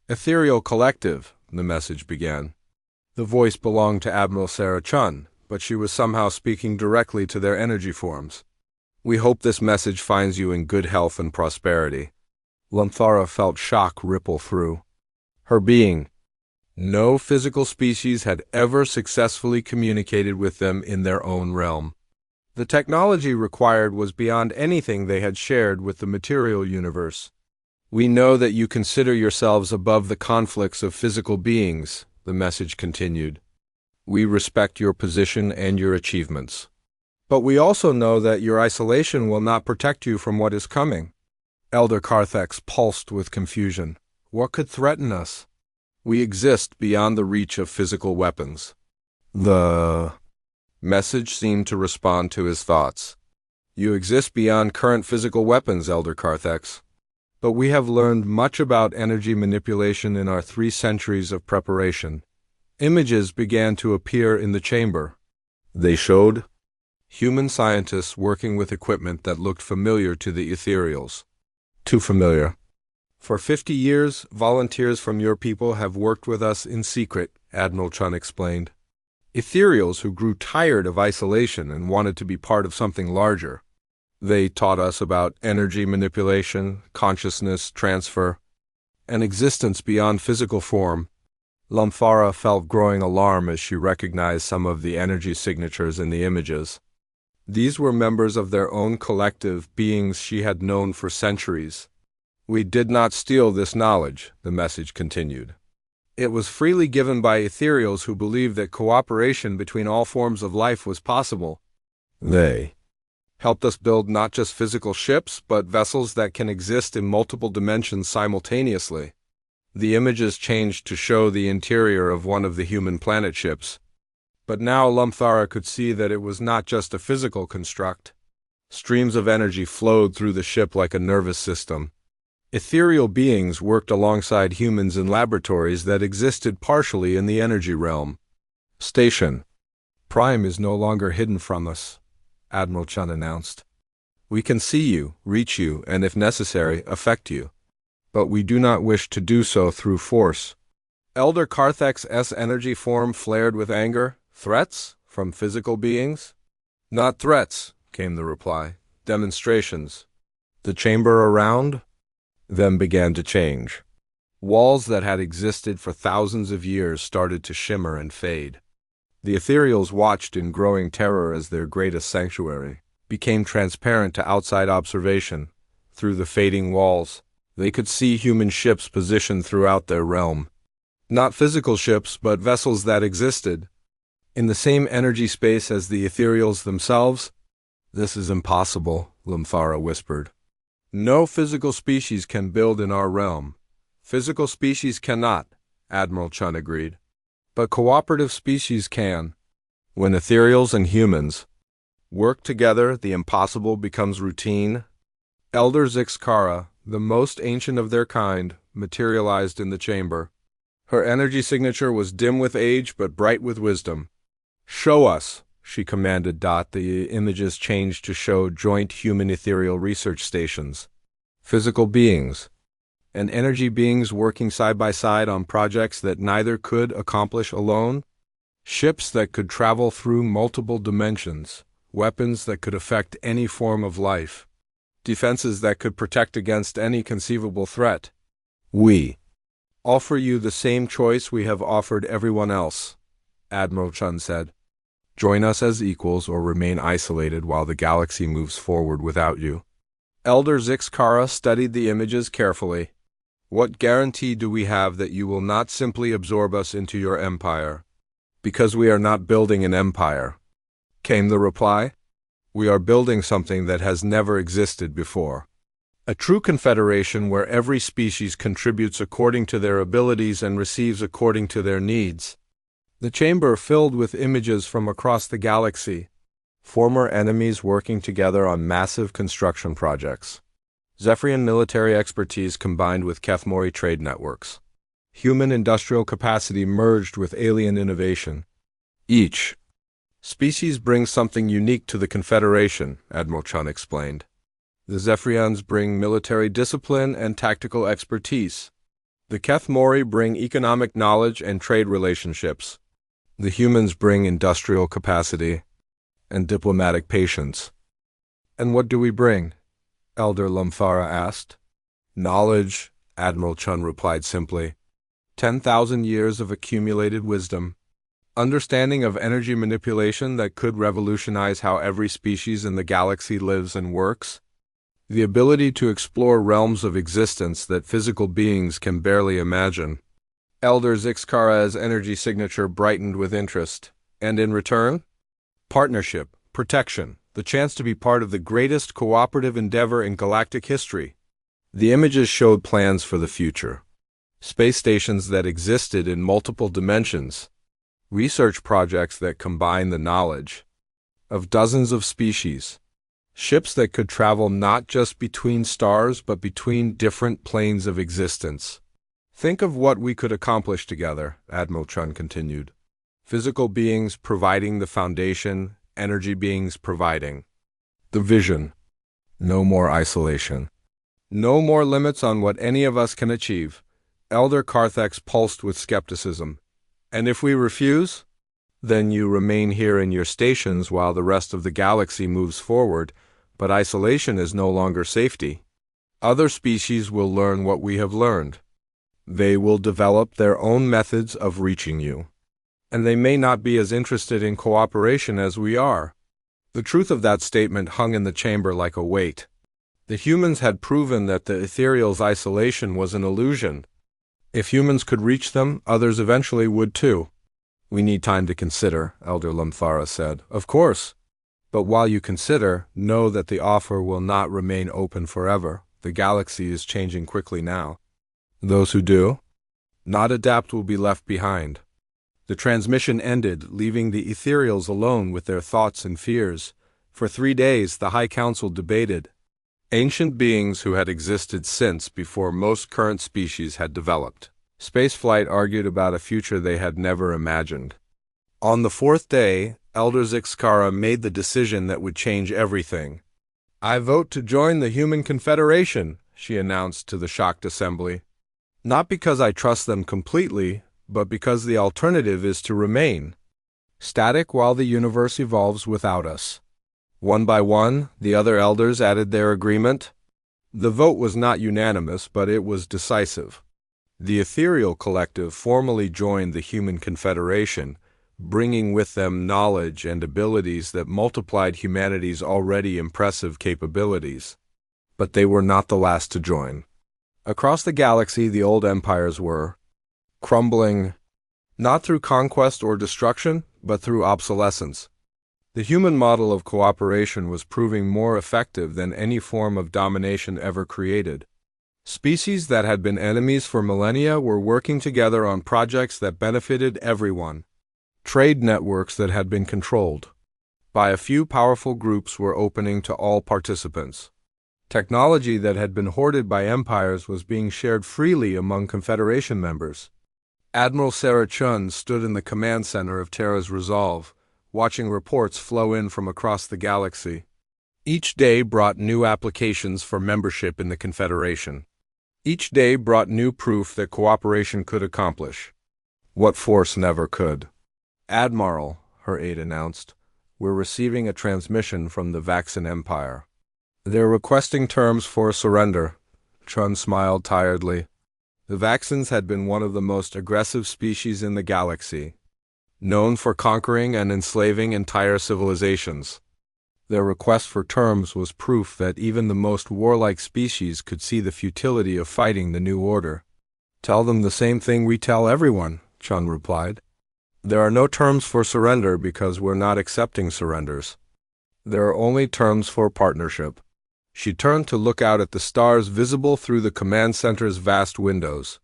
Ethereal Collective," the message began. The voice belonged to Admiral Sarah Chun, but she was somehow speaking directly to their energy forms. "We hope this message finds you in good health and prosperity." Lamthara felt shock ripple through her being. No physical species had ever successfully communicated with them in their own realm. The technology required was beyond anything they had shared with the material universe. "We know that you consider yourselves above the conflicts of physical beings," the message continued. "We respect your position and your achievements. But we also know that your isolation will not protect you from what is coming." Elder Carthax pulsed with confusion. What could threaten us? "We exist beyond the reach of physical weapons." The message seemed to respond to his thoughts. "You exist beyond current physical weapons, Elder Carthax. But we have learned much about energy manipulation in our 3 centuries of preparation." Images began to appear in the chamber. They showed human scientists working with equipment that looked familiar to the Ethereals. Too familiar. "For 50 years, volunteers from your people have worked with us in secret," Admiral Chun explained. "Ethereals who grew tired of isolation and wanted to be part of something larger. They taught us about energy manipulation, consciousness transfer, and existence beyond physical form." Lamthara felt growing alarm as she recognized some of the energy signatures in the images. These were members of their own collective, beings she had known for centuries. "We did not steal this knowledge," the message continued. "It was freely given by Ethereals who believed that cooperation between all forms of life was possible. They helped us build not just physical ships, but vessels that can exist in multiple dimensions simultaneously." The images changed to show the interior of one of the human planet ships. But now Lamthara could see that it was not just a physical construct. Streams of energy flowed through the ship like a nervous system. Ethereal beings worked alongside humans in laboratories that existed partially in the energy realm. "Station," Prime is no longer hidden from us, Admiral Chun announced. We can see you, reach you, and if necessary, affect you. But we do not wish to do so through force. Elder Karthek's energy form flared with anger. Threats? From physical beings? Not threats, came the reply. Demonstrations. The chamber around them began to change. Walls that had existed for thousands of years started to shimmer and fade. The ethereals watched in growing terror as their greatest sanctuary became transparent to outside observation. Through the fading walls, they could see human ships positioned throughout their realm. Not physical ships, but vessels that existed in the same energy space as the ethereals themselves. This is impossible, Lamphara whispered. No physical species can build in our realm. Physical species cannot, Admiral Chun agreed. But cooperative species can. When ethereals and humans work together, the impossible becomes routine. Elder Zixkara, the most ancient of their kind, materialized in the chamber. Her energy signature was dim with age but bright with wisdom. Show us, she commanded. The images changed to show joint human ethereal research stations. Physical beings and energy beings working side by side on projects that neither could accomplish alone. Ships that could travel through multiple dimensions. Weapons that could affect any form of life. Defenses that could protect against any conceivable threat. We offer you the same choice we have offered everyone else, Admiral Chun said. Join us as equals or remain isolated while the galaxy moves forward without you. Elder Zixkara studied the images carefully. What guarantee do we have that you will not simply absorb us into your empire? Because we are not building an empire, came the reply. We are building something that has never existed before. A true confederation where every species contributes according to their abilities and receives according to their needs. The chamber filled with images from across the galaxy. Former enemies working together on massive construction projects. Zephyrian military expertise combined with Kethmori trade networks. Human industrial capacity merged with alien innovation. Each species brings something unique to the Confederation, Admiral Chun explained. The Zephyrians bring military discipline and tactical expertise. The Kethmori bring economic knowledge and trade relationships. The humans bring industrial capacity and diplomatic patience. And what do we bring? Elder Lamphara asked. Knowledge, Admiral Chun replied simply. 10,000 years of accumulated wisdom. Understanding of energy manipulation that could revolutionize how every species in the galaxy lives and works. The ability to explore realms of existence that physical beings can barely imagine. Elder Zixkara's energy signature brightened with interest. And in return? Partnership, protection, the chance to be part of the greatest cooperative endeavor in galactic history. The images showed plans for the future. Space stations that existed in multiple dimensions. Research projects that combine the knowledge of dozens of species. Ships that could travel not just between stars but between different planes of existence. Think of what we could accomplish together, Admiral Chun continued. Physical beings providing the foundation, energy beings providing the vision. No more isolation. No more limits on what any of us can achieve. Elder Karthek pulsed with skepticism. And if we refuse? Then you remain here in your stations while the rest of the galaxy moves forward, but isolation is no longer safety. Other species will learn what we have learned. They will develop their own methods of reaching you. And they may not be as interested in cooperation as we are. The truth of that statement hung in the chamber like a weight. The humans had proven that the ethereal's isolation was an illusion. If humans could reach them, others eventually would too. We need time to consider, Elder Lamphara said. Of course. But while you consider, know that the offer will not remain open forever. The galaxy is changing quickly now. Those who do not adapt will be left behind. The transmission ended, leaving the ethereals alone with their thoughts and fears. For 3 days, the High Council debated. Ancient beings who had existed since before most current species had developed. Spaceflight argued about a future they had never imagined. On the 4th day, Elder Zixkara made the decision that would change everything. "I vote to join the Human Confederation," she announced to the shocked assembly. "Not because I trust them completely, but because the alternative is to remain static while the universe evolves without us." One by one, the other elders added their agreement. The vote was not unanimous, but it was decisive. The Ethereal Collective formally joined the Human Confederation, bringing with them knowledge and abilities that multiplied humanity's already impressive capabilities. But they were not the last to join. Across the galaxy, the old empires were crumbling, not through conquest or destruction, but through obsolescence. The human model of cooperation was proving more effective than any form of domination ever created. Species that had been enemies for millennia were working together on projects that benefited everyone. Trade networks that had been controlled by a few powerful groups were opening to all participants. Technology that had been hoarded by empires was being shared freely among Confederation members. Admiral Sarah Chun stood in the command center of Terra's Resolve, watching reports flow in from across the galaxy. Each day brought new applications for membership in the Confederation. Each day brought new proof that cooperation could accomplish what force never could. "Admiral," her aide announced, "we're receiving a transmission from the Vaxan Empire. They're requesting terms for surrender." Chun smiled tiredly. The Vaxans had been one of the most aggressive species in the galaxy, known for conquering and enslaving entire civilizations. Their request for terms was proof that even the most warlike species could see the futility of fighting the new order. "Tell them the same thing we tell everyone," Chun replied. "There are no terms for surrender because we're not accepting surrenders. There are only terms for partnership." She turned to look out at the stars visible through the command center's vast windows.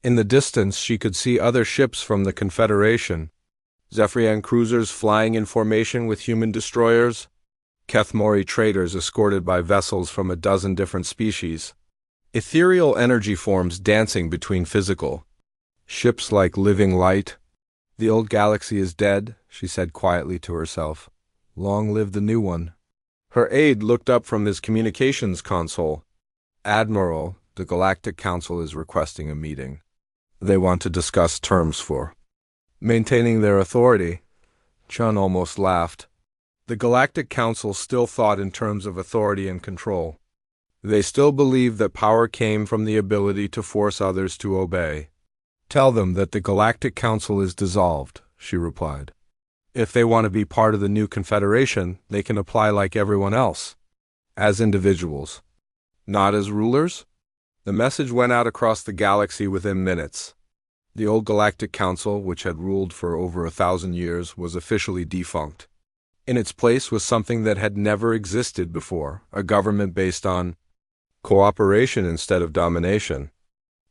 In the distance, she could see other ships from the Confederation, Zephyrian cruisers flying in formation with human destroyers, Kethmori traders escorted by vessels from a dozen different species, ethereal energy forms dancing between physical ships like living light. "The old galaxy is dead," she said quietly to herself. "Long live the new one." Her aide looked up from his communications console. "Admiral, the Galactic Council is requesting a meeting. They want to discuss terms for maintaining their authority." Chun almost laughed. The Galactic Council still thought in terms of authority and control. They still believed that power came from the ability to force others to obey. "Tell them that the Galactic Council is dissolved," she replied. "If they want to be part of the new Confederation, they can apply like everyone else, as individuals, not as rulers." The message went out across the galaxy within minutes. The old Galactic Council, which had ruled for over 1,000 years, was officially defunct. In its place was something that had never existed before, a government based on cooperation instead of domination.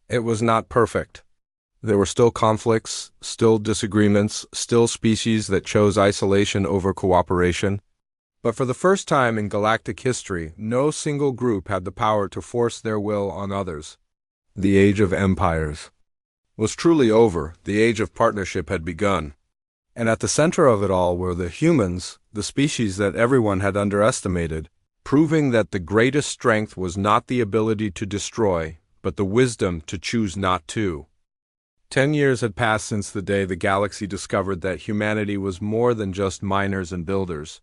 It was not perfect. There were still conflicts, still disagreements, still species that chose isolation over cooperation. But for the first time in galactic history, no single group had the power to force their will on others. The age of empires was truly over. The age of partnership had begun. And at the center of it all were the humans, the species that everyone had underestimated, proving that the greatest strength was not the ability to destroy, but the wisdom to choose not to. 10 years had passed since the day the galaxy discovered that humanity was more than just miners and builders.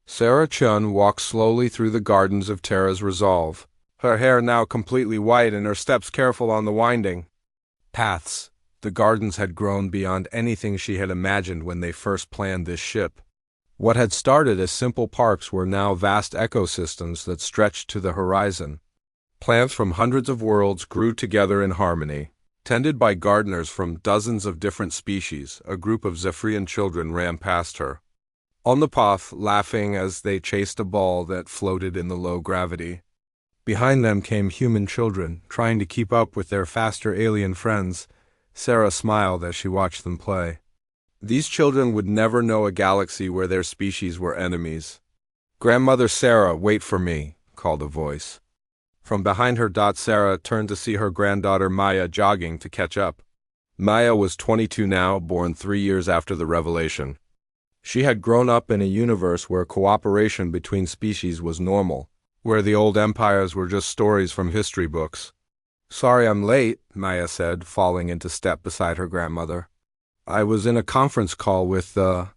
Sarah Chun walked slowly through the gardens of Terra's Resolve, her hair now completely white and her steps careful on the winding paths. The gardens had grown beyond anything she had imagined when they first planned this ship. What had started as simple parks were now vast ecosystems that stretched to the horizon. Plants from hundreds of worlds grew together in harmony. Tended by gardeners from dozens of different species, a group of Zephyrian children ran past her, on the path, laughing as they chased a ball that floated in the low gravity. Behind them came human children, trying to keep up with their faster alien friends. Sarah smiled as she watched them play. These children would never know a galaxy where their species were enemies. "Grandmother Sarah, wait for me," called a voice. From behind her, Sarah turned to see her granddaughter Maya jogging to catch up. Maya was 22 now, born 3 years after the revelation. She had grown up in a universe where cooperation between species was normal, where the old empires were just stories from history books. "Sorry I'm late," Maya said, falling into step beside her grandmother. "I was in a conference call with the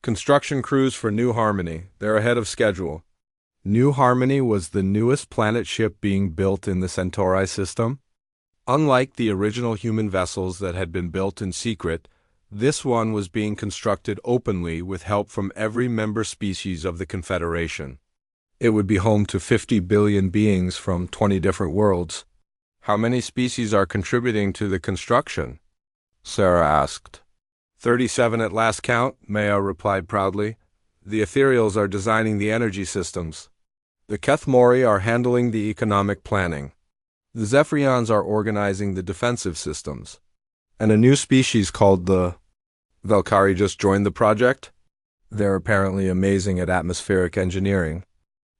construction crews for New Harmony. They're ahead of schedule." New Harmony was the newest planet ship being built in the Centauri system. Unlike the original human vessels that had been built in secret, this one was being constructed openly with help from every member species of the Confederation. It would be home to 50 billion beings from 20 different worlds. "How many species are contributing to the construction?" Sarah asked. 37 at last count," Maya replied proudly. "The ethereals are designing the energy systems. The Kethmori are handling the economic planning. The Zephyrians are organizing the defensive systems. And a new species called the Valkyrie just joined the project? They're apparently amazing at atmospheric engineering."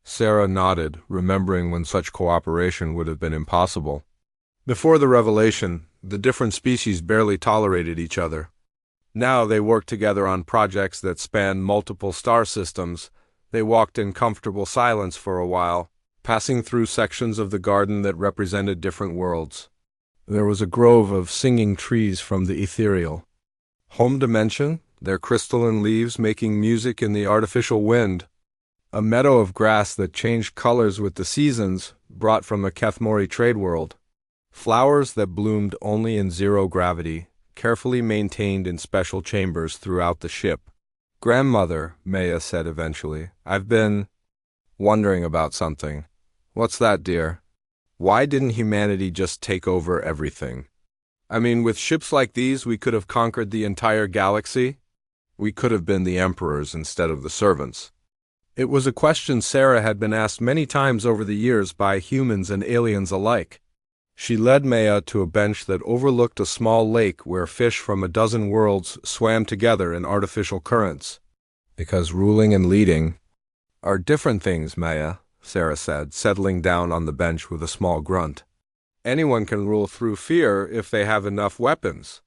Sarah nodded, remembering when such cooperation would have been impossible. Before the revelation, the different species barely tolerated each other. Now they worked together on projects that spanned multiple star systems. They walked in comfortable silence for a while, passing through sections of the garden that represented different worlds. There was a grove of singing trees from the ethereal home dimension, their crystalline leaves making music in the artificial wind. A meadow of grass that changed colors with the seasons, brought from a Kethmori trade world. Flowers that bloomed only in zero gravity, carefully maintained in special chambers throughout the ship. "Grandmother," Maya said eventually, "I've been wondering about something." "What's that, dear?" "Why didn't humanity just take over everything? I mean, with ships like these, we could have conquered the entire galaxy. We could have been the emperors instead of the servants." It was a question Sarah had been asked many times over the years by humans and aliens alike. She led Maya to a bench that overlooked a small lake where fish from a dozen worlds swam together in artificial currents. "Because ruling and leading are different things, Maya," Sarah said, settling down on the bench with a small grunt. "Anyone can rule through fear if they have enough weapons.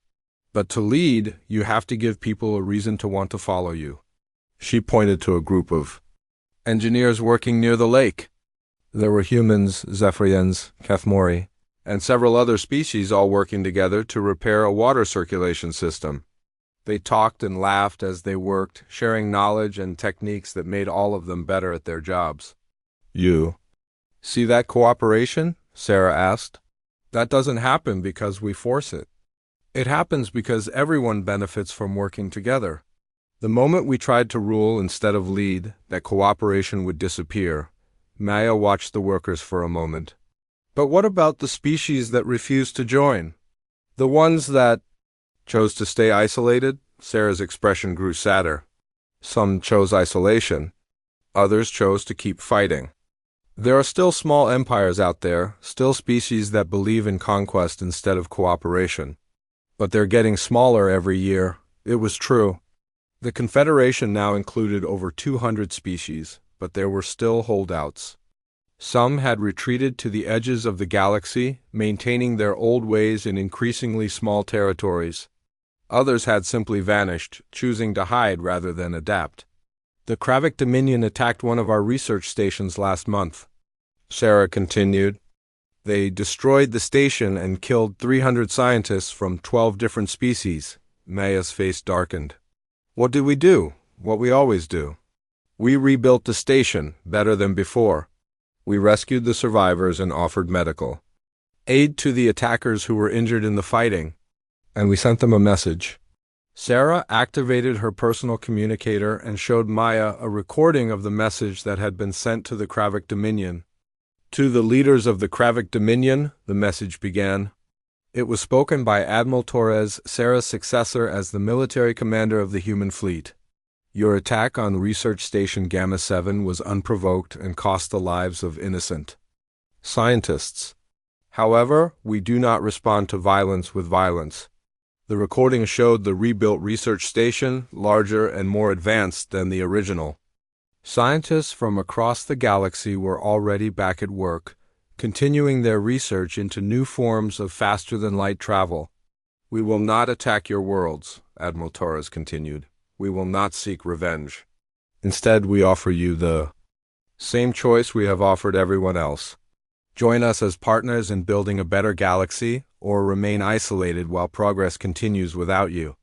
But to lead, you have to give people a reason to want to follow you." She pointed to a group of engineers working near the lake. There were humans, Zephyrians, Kethmori, and several other species all working together to repair a water circulation system. They talked and laughed as they worked, sharing knowledge and techniques that made all of them better at their jobs. "You see that cooperation?" Sarah asked. "That doesn't happen because we force it. It happens because everyone benefits from working together. The moment we tried to rule instead of lead, that cooperation would disappear." Maya watched the workers for a moment. "But what about the species that refused to join? The ones that chose to stay isolated?" Sarah's expression grew sadder. "Some chose isolation. Others chose to keep fighting. There are still small empires out there, still species that believe in conquest instead of cooperation. But they're getting smaller every year." It was true. The Confederation now included over 200 species, but there were still holdouts. Some had retreated to the edges of the galaxy, maintaining their old ways in increasingly small territories. Others had simply vanished, choosing to hide rather than adapt. "The Kravik Dominion attacked one of our research stations last month," Sarah continued. "They destroyed the station and killed 300 scientists from 12 different species." Maya's face darkened. "What did we do? What we always do. We rebuilt the station, better than before. We rescued the survivors and offered medical aid to the attackers who were injured in the fighting. And we sent them a message." Sarah activated her personal communicator and showed Maya a recording of the message that had been sent to the Kravik Dominion. "To the leaders of the Kravik Dominion," the message began. It was spoken by Admiral Torres, Sarah's successor as the military commander of the human fleet. "Your attack on Research Station Gamma 7 was unprovoked and cost the lives of innocent scientists. However, we do not respond to violence with violence." The recording showed the rebuilt research station, larger and more advanced than the original. Scientists from across the galaxy were already back at work, continuing their research into new forms of faster-than-light travel. "We will not attack your worlds," Admiral Torres continued. We will not seek revenge. Instead, we offer you the same choice we have offered everyone else. Join us as partners in building a better galaxy, or remain isolated while progress continues without you.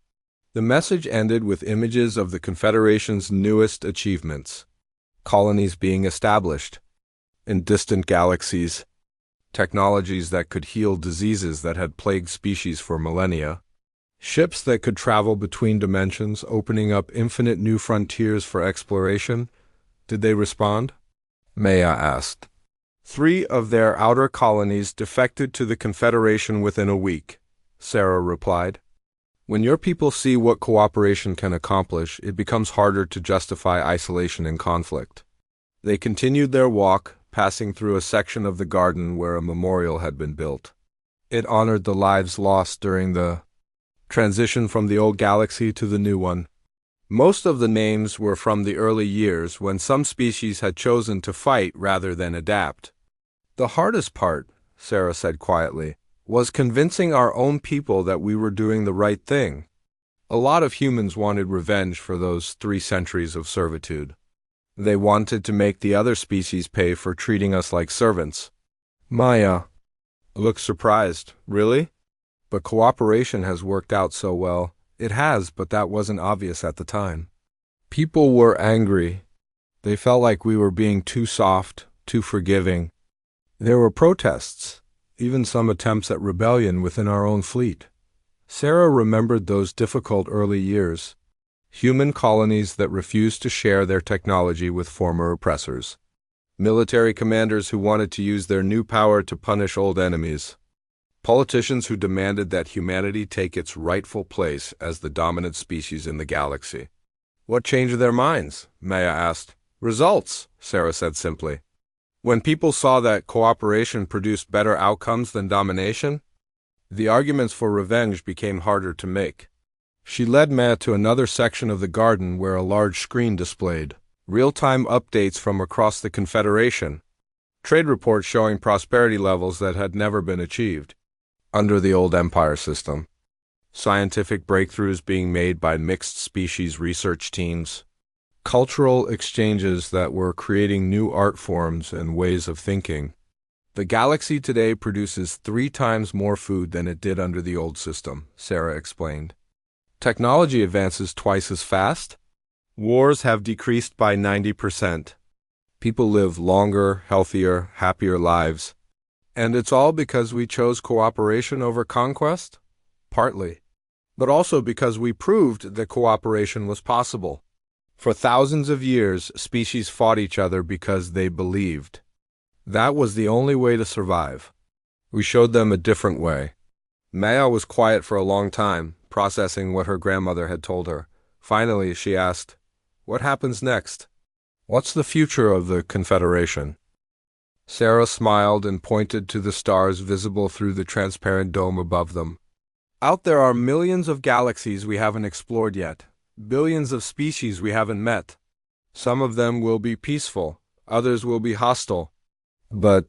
The message ended with images of the Confederation's newest achievements. Colonies being established in distant galaxies, technologies that could heal diseases that had plagued species for millennia, ships that could travel between dimensions, opening up infinite new frontiers for exploration. Did they respond? Maya asked. 3 of their outer colonies defected to the Confederation within a week, Sarah replied. When your people see what cooperation can accomplish, it becomes harder to justify isolation and conflict. They continued their walk, passing through a section of the garden where a memorial had been built. It honored the lives lost during the transition from the old galaxy to the new one. Most of the names were from the early years when some species had chosen to fight rather than adapt. The hardest part, Sarah said quietly, was convincing our own people that we were doing the right thing. A lot of humans wanted revenge for those 3 centuries of servitude. They wanted to make the other species pay for treating us like servants. Maya looked surprised. Really? But cooperation has worked out so well. It has, but that wasn't obvious at the time. People were angry. They felt like we were being too soft, too forgiving. There were protests, even some attempts at rebellion within our own fleet. Sarah remembered those difficult early years. Human colonies that refused to share their technology with former oppressors. Military commanders who wanted to use their new power to punish old enemies. Politicians who demanded that humanity take its rightful place as the dominant species in the galaxy. What changed their minds? Maya asked. Results, Sarah said simply. When people saw that cooperation produced better outcomes than domination, the arguments for revenge became harder to make. She led Maya to another section of the garden where a large screen displayed real-time updates from across the Confederation, trade reports showing prosperity levels that had never been achieved under the old Empire system, scientific breakthroughs being made by mixed species research teams, cultural exchanges that were creating new art forms and ways of thinking. The galaxy today produces 3 times more food than it did under the old system, Sarah explained. Technology advances twice as fast. Wars have decreased by 90%. People live longer, healthier, happier lives. And it's all because we chose cooperation over conquest? Partly. But also because we proved that cooperation was possible. For thousands of years, species fought each other because they believed. That was the only way to survive. We showed them a different way. Maya was quiet for a long time, processing what her grandmother had told her. Finally, she asked, "What happens next? What's the future of the Confederation?" Sarah smiled and pointed to the stars visible through the transparent dome above them. Out there are millions of galaxies we haven't explored yet. Billions of species we haven't met. Some of them will be peaceful, others will be hostile. But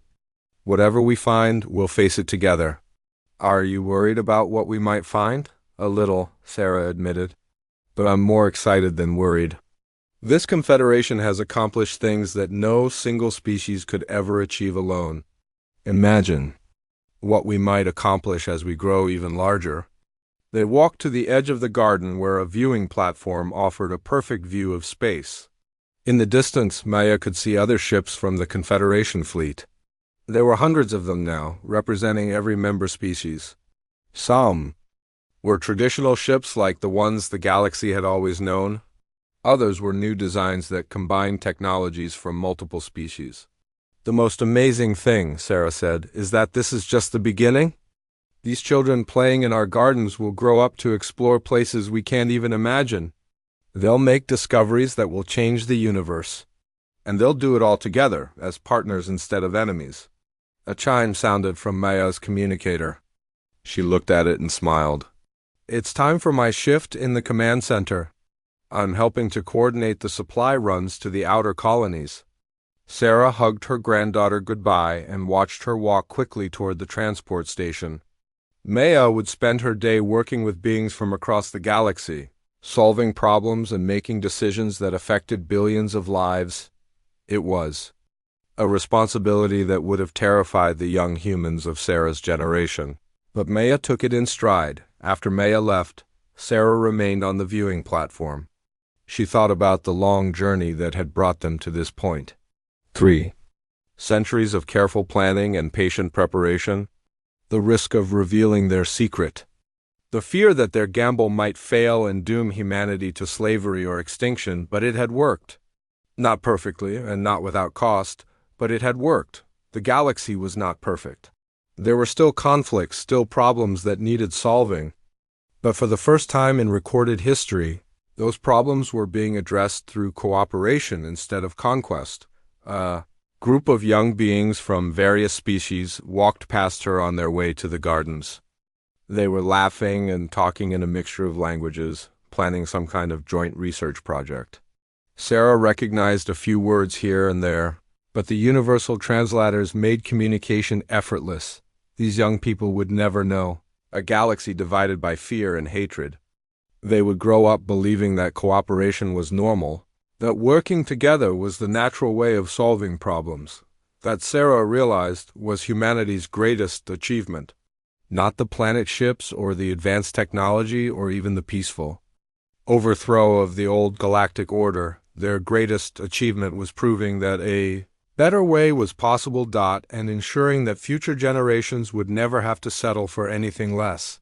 whatever we find, we'll face it together. Are you worried about what we might find? A little, Sarah admitted. But I'm more excited than worried. This Confederation has accomplished things that no single species could ever achieve alone. Imagine what we might accomplish as we grow even larger. They walked to the edge of the garden where a viewing platform offered a perfect view of space. In the distance, Maya could see other ships from the Confederation fleet. There were hundreds of them now, representing every member species. Some were traditional ships like the ones the galaxy had always known. Others were new designs that combined technologies from multiple species. The most amazing thing, Sarah said, is that this is just the beginning. These children playing in our gardens will grow up to explore places we can't even imagine. They'll make discoveries that will change the universe. And they'll do it all together, as partners instead of enemies. A chime sounded from Maya's communicator. She looked at it and smiled. It's time for my shift in the command center. I'm helping to coordinate the supply runs to the outer colonies. Sarah hugged her granddaughter goodbye and watched her walk quickly toward the transport station. Maya would spend her day working with beings from across the galaxy, Solving problems and making decisions that affected billions of lives, it was a responsibility that would have terrified the young humans of Sarah's generation. But Maya took it in stride. After Maya left, Sarah remained on the viewing platform. She thought about the long journey that had brought them to this point. 3. Centuries of careful planning and patient preparation. The risk of revealing their secret. The fear that their gamble might fail and doom humanity to slavery or extinction, but it had worked. Not perfectly and not without cost, but it had worked. The galaxy was not perfect. There were still conflicts, still problems that needed solving. But for the first time in recorded history, those problems were being addressed through cooperation instead of conquest. A group of young beings from various species walked past her on their way to the gardens. They were laughing and talking in a mixture of languages, planning some kind of joint research project. Sarah recognized a few words here and there, but the universal translators made communication effortless. These young people would never know a galaxy divided by fear and hatred. They would grow up believing that cooperation was normal, that working together was the natural way of solving problems. That, Sarah realized, was humanity's greatest achievement. Not the planet ships or the advanced technology or even the peaceful overthrow of the old galactic order. Their greatest achievement was proving that a better way was possible, and ensuring that future generations would never have to settle for anything less.